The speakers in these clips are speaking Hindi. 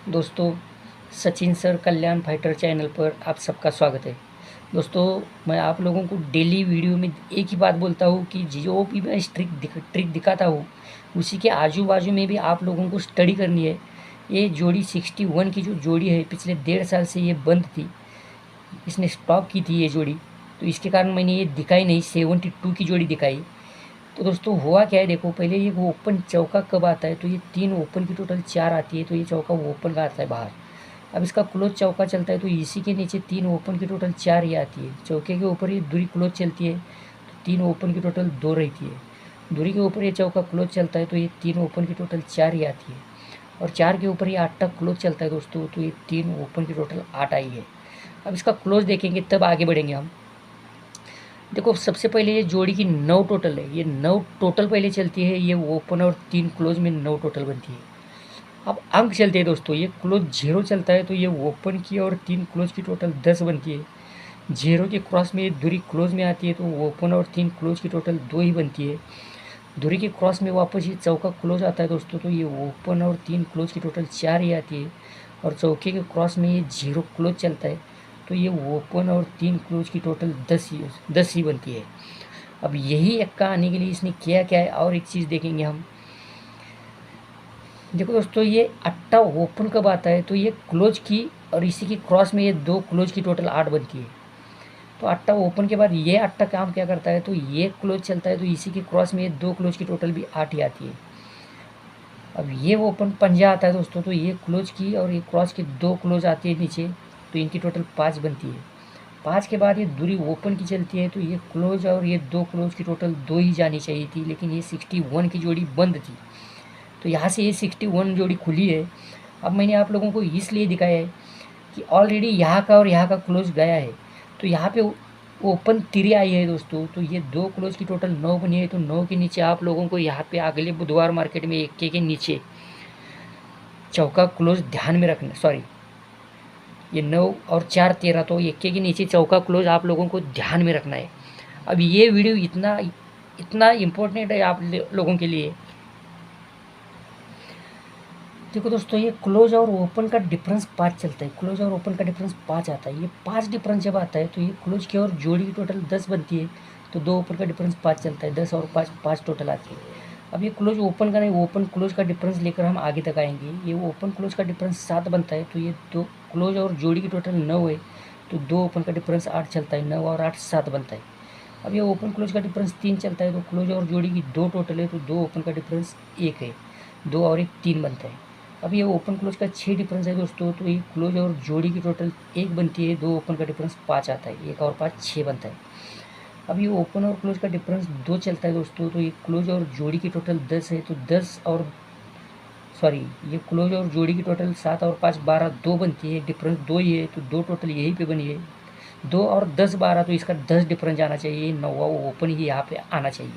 दोस्तों, सचिन सर कल्याण फाइटर चैनल पर आप सबका स्वागत है। दोस्तों, मैं आप लोगों को डेली वीडियो में एक ही बात बोलता हूँ कि जो भी मैं ट्रिक दिखाता हूँ उसी के आजू बाजू में भी आप लोगों को स्टडी करनी है। ये जोड़ी 61 की जो जोड़ी है पिछले 1.5 साल से ये बंद थी, इसने स्टॉप की थी ये जोड़ी, तो इसके कारण मैंने ये दिखाई नहीं, 72 की जोड़ी दिखाई। तो दोस्तों हुआ क्या है, देखो पहले ये ओपन चौका कब आता है, तो ये 3 ओपन की टोटल 4 आती है, तो ये चौका ओपन का आता है बाहर। अब इसका क्लोज चौका चलता है तो इसी के नीचे 3 ओपन की टोटल 4 ही आती है। चौके के ऊपर ये दूरी क्लोज चलती है तो 3 ओपन की टोटल 2 रहती है। दूरी के ऊपर ये चौका क्लोज चलता है तो ये 3 ओपन की टोटल 4 ही आती है। और 4 के ऊपर ये 8 तक क्लोज चलता है दोस्तों, तो ये 3 ओपन की टोटल 8 आई है। अब इसका क्लोज देखेंगे तब आगे बढ़ेंगे हम। देखो सबसे पहले ये जोड़ी की 9 टोटल है, ये 9 टोटल पहले चलती है, ये ओपन और 3 क्लोज में 9 टोटल बनती है। अब अंक चलते हैं दोस्तों, ये क्लोज 0 चलता है तो ये ओपन की और 3 क्लोज की टोटल 10 बनती है। 0 के क्रॉस में ये दूरी क्लोज में आती है तो ओपन और 3 क्लोज की टोटल 2 ही बनती है। दूरी के क्रॉस में वापस ये चौका क्लोज आता है दोस्तों, तो ये ओपन और 3 क्लोज की टोटल 4 ही आती है। और चौके के क्रॉस में ये 0 क्लोज चलता है तो ये ओपन और 3 क्लोज की टोटल 10 ही बनती है। अब यही एक्का आने के लिए इसने किया क्या है, और एक चीज़ देखेंगे हम। देखो दोस्तों, ये अट्टा ओपन कब आता है, तो ये क्लोज की और इसी की क्रॉस में ये 2 क्लोज की टोटल 8 बनती है। तो अट्टा ओपन के बाद ये अट्टा काम क्या करता है, तो ये क्लोज चलता है तो इसी की क्रॉस में ये 2 क्लोज की टोटल भी 8 ही आती है। अब ये ओपन पंजा आता है दोस्तों, तो ये क्लोज की और ये क्रॉस की 2 क्लोज आती है नीचे, तो इनकी टोटल 5 बनती है। 5 के बाद ये दूरी ओपन की चलती है तो ये क्लोज और ये 2 क्लोज की टोटल 2 ही जानी चाहिए थी, लेकिन ये 61 की जोड़ी बंद थी, तो यहाँ से ये 61 जोड़ी खुली है। अब मैंने आप लोगों को इसलिए दिखाया है कि ऑलरेडी यहाँ का और यहाँ का क्लोज गया है, तो यहाँ पे ओपन 3 आई है दोस्तों, तो ये 2 क्लोज की टोटल 9 बनी है। तो 9 के नीचे आप लोगों को यहाँ पे अगले बुधवार मार्केट में 1 के नीचे चौका क्लोज ध्यान में रखना, सॉरी ये 9 और 4 13, तो 1 के नीचे चौका क्लोज आप लोगों को ध्यान में रखना है। अब ये वीडियो इतना इतना इम्पोर्टेंट है आप लोगों के लिए। देखो दोस्तों, ये क्लोज और ओपन का डिफरेंस 5 चलता है, क्लोज और ओपन का डिफरेंस 5 आता है। ये 5 डिफरेंस जब आता है तो ये क्लोज की और जोड़ी की टोटल 10 बनती है, तो 2 ओपन का डिफरेंस 5 चलता है, 10 और 5 टोटल आती है। अब ये क्लोज ओपन का नहीं, ओपन क्लोज का डिफरेंस लेकर हम आगे तक आएंगे। ये ओपन क्लोज का डिफरेंस 7 बनता है, तो ये 2 क्लोज और जोड़ी की टोटल 9 है, तो 2 ओपन का डिफरेंस 8 चलता है, 9 और 8 7 बनता है। अब ये ओपन क्लोज का डिफरेंस 3 चलता है, तो क्लोज और जोड़ी की 2 टोटल है, तो 2 ओपन का डिफरेंस 1 है, 2 और 1 3 बनता है। अब ये ओपन क्लोज का 6 डिफरेंस है दोस्तों, तो ये क्लोज और जोड़ी की टोटल 1 बनती है, 2 ओपन का डिफरेंस 5 आता है, 1 और 5 6 बनता है। अब ये ओपन और क्लोज का डिफरेंस 2 चलता है दोस्तों, तो ये क्लोज और जोड़ी की टोटल 10 है, तो 10 और सॉरी ये क्लोज और जोड़ी की टोटल 7 और 5 12, 2 बनती है, डिफरेंस 2 ही है, तो 2 टोटल यहीं पे बनी है, 2 और 10 12, तो इसका 10 डिफरेंस आना चाहिए, 9वां ओपन ही यहाँ पे आना चाहिए।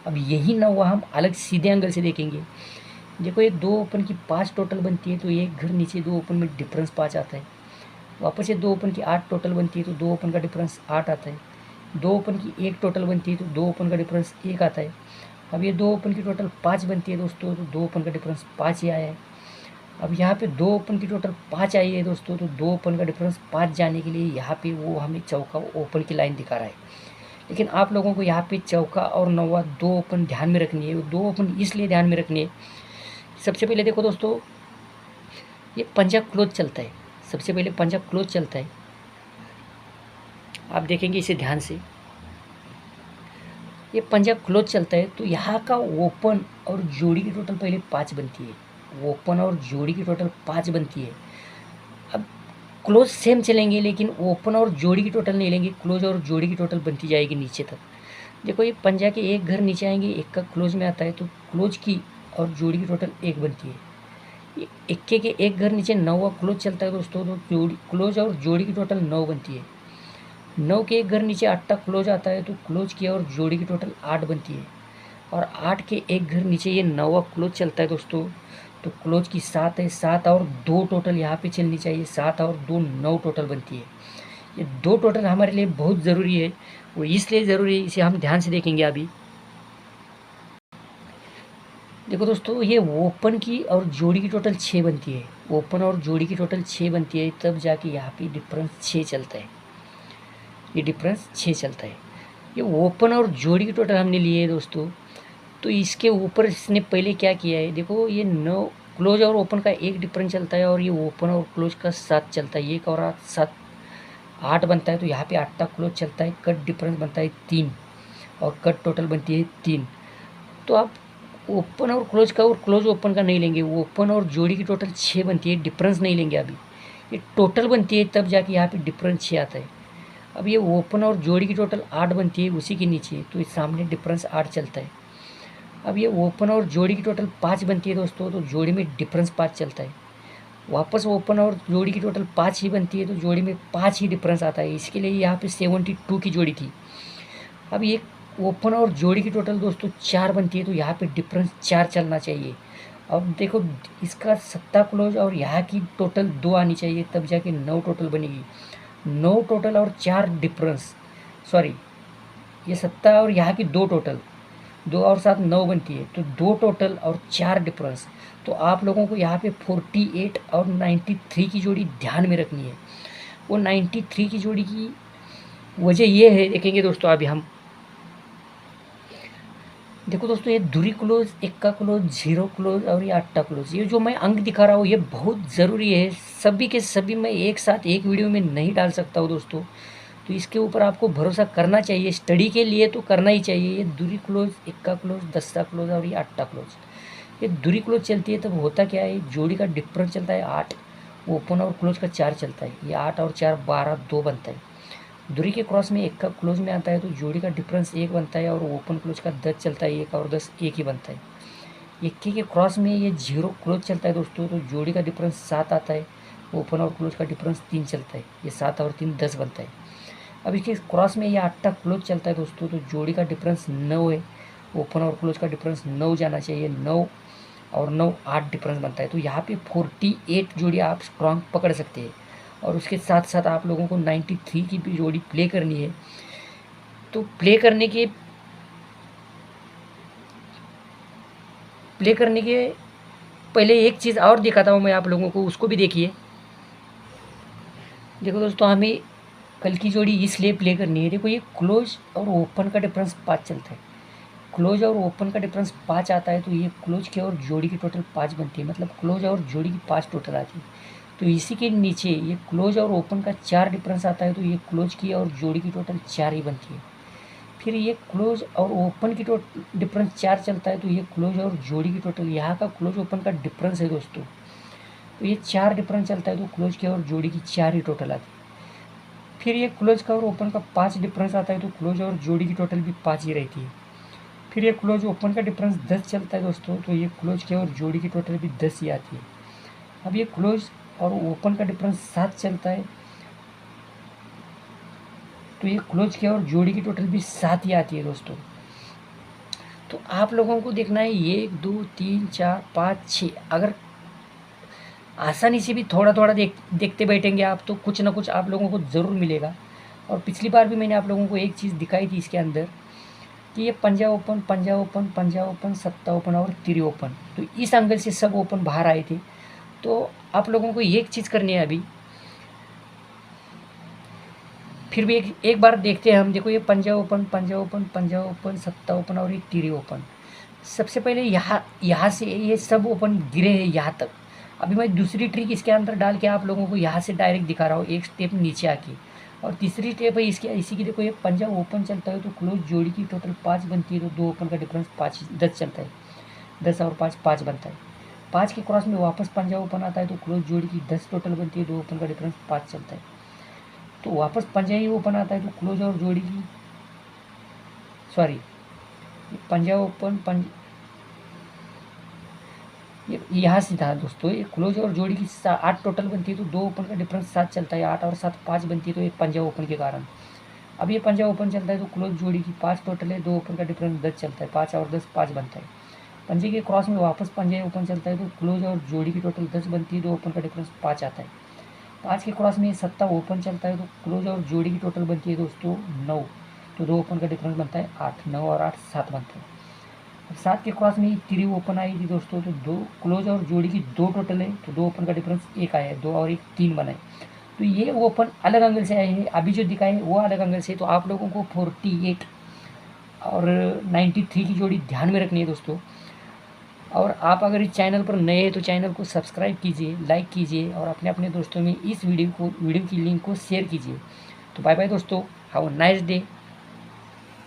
अब यही 9वां हम अलग सीधे एंगल से देखेंगे। देखो ये 2 ओपन की 5 टोटल बनती है, तो एक घर नीचे 2 ओपन में डिफरेंस 5 आता है। वापस ये 2 ओपन की 8 टोटल बनती है, तो 2 ओपन का डिफरेंस 8 आता है। 2 ओपन की 1 टोटल बनती है, तो 2 ओपन का डिफरेंस 1 आता है। अब ये 2 ओपन की टोटल 5 बनती है दोस्तों, तो 2 ओपन का डिफरेंस 5 ही आया है। अब यहाँ पे 2 ओपन की टोटल 5 आई है दोस्तों, तो 2 ओपन का डिफरेंस 5 जाने के लिए यहाँ पे वो हमें चौका ओपन की लाइन दिखा रहा है। लेकिन आप लोगों को यहाँ पे चौका और 9वां 2 ओपन ध्यान में रखनी है। 2 ओपन इसलिए ध्यान में रखनी है, सबसे पहले देखो दोस्तों, ये पंजा क्लोज चलता है, सबसे पहले पंजा क्लोज चलता है, आप देखेंगे इसे ध्यान से। ये पंजा क्लोज चलता है तो यहाँ का ओपन और जोड़ी की टोटल पहले 5 बनती है, ओपन और जोड़ी की टोटल 5 बनती है। अब क्लोज सेम चलेंगे, लेकिन ओपन और जोड़ी की टोटल नहीं लेंगे, क्लोज और जोड़ी की टोटल बनती जाएगी नीचे तक। देखो ये पंजा के एक घर नीचे आएंगे, एक का क्लोज में आता है, तो क्लोज की और जोड़ी की टोटल 1 बनती है। ये इक्के के एक घर नीचे 9वां क्लोज चलता है दोस्तों, तो जोड़ी क्लोज और जोड़ी की टोटल 9 बनती है। 9 के एक घर नीचे 8 तक क्लोज आता है, तो क्लोज की और जोड़ी की टोटल 8 बनती है। और 8 के एक घर नीचे ये 9वां क्लोज चलता है दोस्तों, तो क्लोज की 7 है, 7 और 2 टोटल यहाँ पे चलनी चाहिए, 7 और 2 9 टोटल बनती है। ये 2 टोटल हमारे लिए बहुत ज़रूरी है, वो इसलिए ज़रूरी है, इसे हम ध्यान से देखेंगे अभी। देखो दोस्तों, ये ओपन की और जोड़ी की टोटल 6 बनती है। ओपन और जोड़ी की टोटल 6 बनती है, तब जाके यहाँ पे डिफरेंस 6 चलता है। ये डिफरेंस 6 चलता है। ये ओपन और जोड़ी की टोटल हमने लिए है दोस्तों। तो इसके ऊपर इसने पहले क्या किया है, देखो ये 9 क्लोज और ओपन का एक डिफरेंस चलता है, और ये ओपन और क्लोज का 7 चलता है। एक और 7 8 बनता है। तो यहाँ पे 8 का क्लोज चलता है। कट डिफरेंस बनता है 3, और कट टोटल बनती है 3। तो आप ओपन और क्लोज ओपन का नहीं लेंगे। ओपन और जोड़ी की टोटल 6 बनती है, डिफरेंस नहीं लेंगे अभी। ये टोटल बनती है, तब जाके यहाँ पे डिफरेंस 6 आता है। अब ये ओपन और जोड़ी की टोटल 8 बनती है, उसी के नीचे, तो इस सामने डिफरेंस 8 चलता है। अब ये ओपन और जोड़ी की टोटल 5 बनती है दोस्तों, तो जोड़ी में डिफरेंस 5 चलता है। वापस ओपन और जोड़ी की टोटल 5 ही बनती है, तो जोड़ी में 5 ही डिफरेंस आता है। इसके लिए यहाँ पे 72 की जोड़ी थी। अब ये ओपन और जोड़ी की टोटल दोस्तों 4 बनती है, तो यहाँ पे डिफरेंस 4 चलना चाहिए। अब देखो, इसका 7 क्लोज और यहाँ की टोटल 2 आनी चाहिए, तब जाके 9 टोटल बनेगी। 9 टोटल और 4 डिफरेंस, सॉरी, ये 7 और यहाँ की 2 टोटल, 2 और 7 9 बनती है, तो 2 टोटल और 4 डिफरेंस। तो आप लोगों को यहाँ पे 48 और 93 की जोड़ी ध्यान में रखनी है। वो 93 की जोड़ी की वजह ये है, देखेंगे दोस्तों अभी हम। देखो दोस्तों, ये धुरी क्लोज, इक्का क्लोज, जीरो क्लोज और ये अट्टा क्लोज, ये जो मैं अंक दिखा रहा हूँ ये बहुत ज़रूरी है। सभी के सभी मैं एक साथ एक वीडियो में नहीं डाल सकता हूँ दोस्तों। तो इसके ऊपर आपको भरोसा करना चाहिए, स्टडी के लिए तो करना ही चाहिए। ये धुरी क्लोज, इक्का क्लोज, दस्ता क्लोज और ये अट्टा क्लोज, ये धुरी क्लोज चलती है तब होता क्या है, जोड़ी का डिफरेंस चलता है 8, ओपन और क्लोज का 4 चलता है। ये 8 और 4 12, 2 बनता है। धुरी के क्रॉस में एक का क्लोज में आता है, तो जोड़ी का डिफरेंस 1 बनता है, और ओपन क्लोज का 10 चलता है। 1 और 10 1 ही बनता है। इक्की के क्रॉस में ये 0 क्लोज चलता है दोस्तों, तो जोड़ी का डिफरेंस 7 आता है। ओपन और क्लोज का डिफरेंस 3 चलता है। ये 7 और 3 10 बनता है। अब इसके क्रॉस में ये 8 क्लोज चलता है दोस्तों, तो जोड़ी का डिफरेंस 9 है। ओपन और क्लोज का डिफरेंस 9 जाना चाहिए। 9 और 9 8 डिफरेंस बनता है। तो यहाँ पे 48 जोड़ी आप स्ट्रॉन्ग पकड़ सकते हैं। और उसके साथ साथ आप लोगों को 93 की भी जोड़ी प्ले करनी है। तो प्ले करने के पहले एक चीज़ और दिखाता हूँ मैं आप लोगों को, उसको भी देखिए। देखो दोस्तों, हमें कल की जोड़ी इसलिए प्ले करनी है। देखो, ये क्लोज और ओपन का डिफरेंस 5 चलता है। क्लोज और ओपन का डिफरेंस 5 आता है, तो ये क्लोज की और जोड़ी की टोटल 5 बनती है, मतलब क्लोज और जोड़ी की 5 टोटल आती है। तो इसी के नीचे ये क्लोज और ओपन का 4 डिफरेंस आता है, तो ये क्लोज की और जोड़ी की टोटल 4 ही बनती है। फिर ये क्लोज और ओपन की टोटल डिफरेंस 4 चलता है, तो ये क्लोज और जोड़ी की टोटल, यहाँ का क्लोज ओपन का डिफरेंस है दोस्तों, तो ये 4 डिफरेंस चलता है, तो क्लोज की और जोड़ी की 4 ही टोटल आती है। फिर ये क्लोज का और ओपन का 5 डिफरेंस आता है, तो क्लोज और जोड़ी की टोटल भी 5 ही रहती है। फिर ये क्लोज ओपन का डिफरेंस 10 चलता है दोस्तों, तो ये क्लोज की और जोड़ी की टोटल भी 10 ही आती है। अब ये क्लोज और ओपन का डिफरेंस 7 चलता है, तो ये क्लोज की और जोड़ी की टोटल भी 7 ही आती है दोस्तों। तो आप लोगों को देखना है 1 2 3 4 5 6, अगर आसानी से भी थोड़ा थोड़ा देखते बैठेंगे आप, तो कुछ ना कुछ आप लोगों को ज़रूर मिलेगा। और पिछली बार भी मैंने आप लोगों को एक चीज़ दिखाई थी इसके अंदर, कि ये पंजा ओपन, पंजा ओपन, पंजा ओपन, सत्ता ओपन और तिरी ओपन, तो इस एंगल से सब ओपन बाहर आए थे। तो आप लोगों को एक चीज़ करनी है अभी, फिर भी एक बार देखते हैं हम। देखो, ये पंजा ओपन, पंजा ओपन, पंजा ओपन, सत्ता ओपन और ये तिरी ओपन। सबसे पहले यहाँ से ये सब ओपन गिरे हैं यहाँ तक। अभी मैं दूसरी ट्रिक इसके अंदर डाल के आप लोगों को यहाँ से डायरेक्ट दिखा रहा हूँ, एक स्टेप नीचे आके। और तीसरी स्टेप है इसी की, देखो ये पंजा ओपन चलता है, तो क्लोज जोड़ी की टोटल 5 बनती है, तो 2 ओपन का डिफरेंस 5 10 चलता है। 10 और 5 5 बनता है। 5 के क्रॉस में वापस पंजा ओपन आता है, तो क्लोज जोड़ी की 10 टोटल बनती है, 2 ओपन का डिफरेंस 5 चलता है। तो वापस पंजा ही ओपन आता है, तो क्लोज और जोड़ी की, सॉरी, पंजा ओपन ये यहाँ से था दोस्तों। ये क्लोज और जोड़ी की 8 टोटल बनती है, तो 2 ओपन का डिफरेंस 7 चलता है। 8 और 7 5 बनती है, तो एक पंजा ओपन के कारण। अब ये पंजा ओपन चलता है, तो क्लोज जोड़ी की 5 टोटल है, 2 ओपन का डिफरेंस 10 चलता है। 5 और 10 5 बनता है। पंजे के क्रॉस में वापस पंजा ओपन चलता है, तो क्लोज और जोड़ी की टोटल 10 बनती है, 2 ओपन का डिफरेंस 5 आता है। 5 के क्रॉस में सत्ता ओपन चलता है, तो क्लोज और जोड़ी की टोटल बनती है दोस्तों 9, तो 2 ओपन का डिफरेंस बनता है 8। 9 और 8 7 बनता है। अब 7 के क्रॉस में 3 ओपन आई थी दोस्तों, तो 2 क्लोज और जोड़ी की 2 टोटल है, तो 2 ओपन का डिफरेंस 1 आया है, 2 और 1 3 बना है। तो ये ओपन अलग एंगल से आए हैं, अभी जो दिखाए वो अलग एंगल से, तो आप लोगों को 48 और 93 की जोड़ी ध्यान में रखनी है दोस्तों। और आप अगर इस चैनल पर नए हैं तो चैनल को सब्सक्राइब कीजिए, लाइक कीजिए और अपने अपने दोस्तों में इस वीडियो की लिंक को शेयर कीजिए। तो बाय बाय दोस्तों, हैव अ नाइस डे।